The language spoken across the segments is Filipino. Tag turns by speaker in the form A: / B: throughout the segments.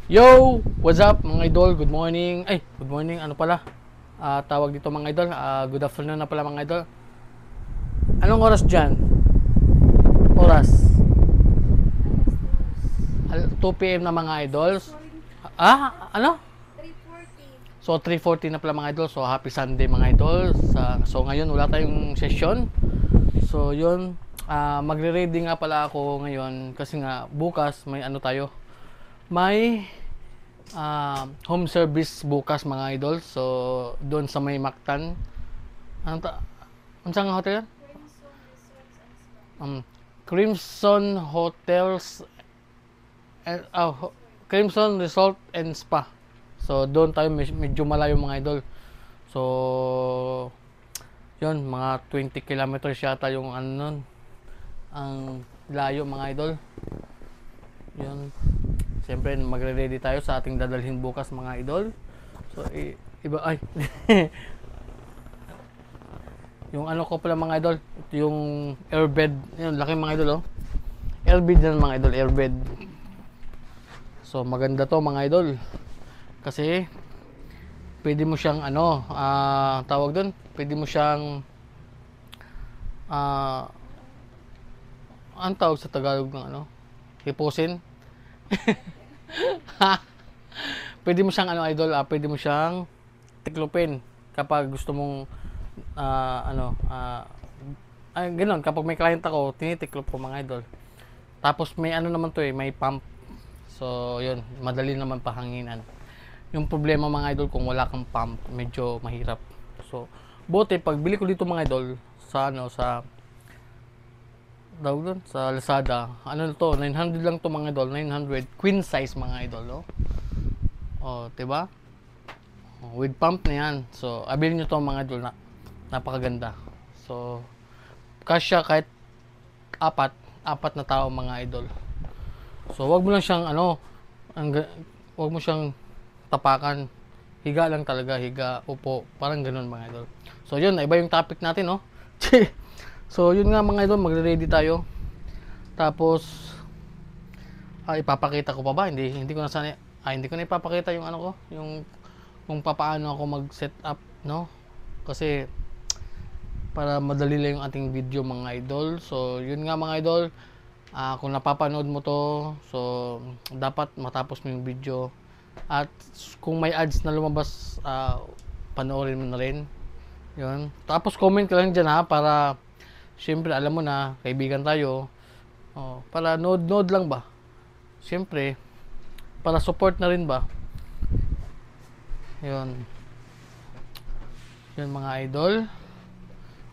A: Yo! What's up mga idol? Good morning. Ay, good morning. Ano pala? Tawag dito mga idol. Good afternoon na pala mga idol. Anong oras dyan? Oras? 2 p.m. na mga idols. Ano?
B: 3:40.
A: So, 3:40 na pala mga idol. So, happy Sunday mga idol. So, ngayon wala tayong session. So, yun. Magre-ready nga pala ako ngayon. Kasi nga, bukas may ano tayo. May home service bukas mga idol. So, doon sa may Mactan. Ano ta? Unsang hotel yan?
B: Crimson Resorts and Spa.
A: Crimson Hotels and Crimson Resort and Spa. So, doon tayo medyo malayo mga idol. So, yun, mga 20 kilometers yata yung ano nun. Ang layo mga idol. Yun. Siyempre, magre-ready tayo sa ating dadalhin bukas mga idol. So, iba, ay. Yung ano ko pala mga idol, yung airbed. Yun, laki mga idol, oh. Airbed yan mga idol, airbed. So, maganda to mga idol. Kasi, pwede mo siyang, ano, tawag dun, pwede mo siyang, ang tawag sa Tagalog ng ano, hipusin. Pwede mo siyang ano idol, pwede mo siyang tiklopin kapag gusto mong ganoon kapag may client ako, tinitiklop ko mga idol. Tapos may ano naman to may pump. So, yun, madali naman pahanginan. Yung problema mga idol kung wala kang pump, medyo mahirap. So, buti pag bili ko dito mga idol sa Lazada, ano to, 900 lang to mga idol, 900 queen size mga idol, no? Oh, 'di ba? With pump na 'yan. So, abilin niyo to mga idol na napakaganda. So, kasya kahit apat na tao mga idol. So, wag mo lang siyang wag mo siyang tapakan. Higa lang talaga, higa, upo, parang ganoon mga idol. So, yun, iba yung topic natin, no? So, yun nga mga idol, magre-ready tayo. Tapos, ipapakita ko pa ba? Hindi ko na sana, hindi ko na ipapakita yung ano ko, yung kung paano ako mag-set up, no? Kasi, para madali lang yung ating video mga idol. So, yun nga mga idol, kung napapanood mo to, so, dapat matapos mo yung video. At, kung may ads na lumabas, panoorin mo na rin. Yun. Tapos, comment ka lang dyan ha, para siyempre, alam mo na, kaibigan tayo. Para nod lang ba? Siyempre, para support na rin ba? Yun. Yun mga idol.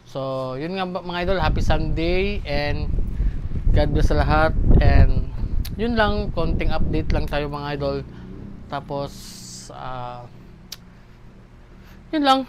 A: So, yun nga mga idol. Happy Sunday and God bless sa lahat. And yun lang, konting update lang tayo mga idol. Tapos, yun lang.